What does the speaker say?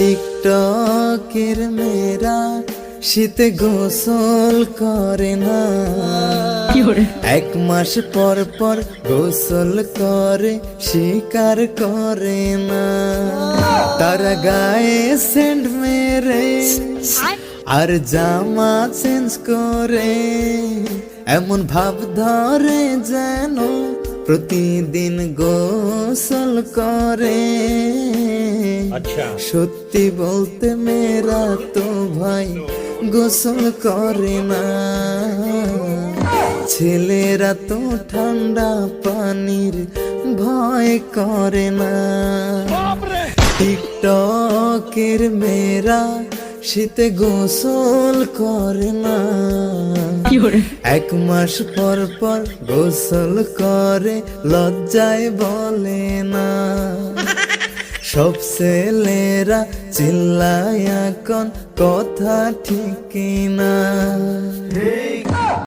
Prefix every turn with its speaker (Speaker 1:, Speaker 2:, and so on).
Speaker 1: টিকটকের মেয়েরা শীতে গোসল করে না, 1 মাস পর পর গোসল করে স্বীকার করে না। তারা গায়ে সেন্ট মেরে আর জামা চেঞ্জ করে, এমন ভাব ধরে যেন প্রতিদিন গোসল করে। সত্যি বলতে মেয়েরা তো ভাই গোসল করে না, ছেলেরা তো ঠান্ডা পানির ভয় করে না। টিকটকের মেয়েরা শীতে গোসল করে না, 1 মাস পর পর গোসল করে লজ্জায় বলে না। সব ছেলেরা চিল্লায় এখন কথা ঠিক না।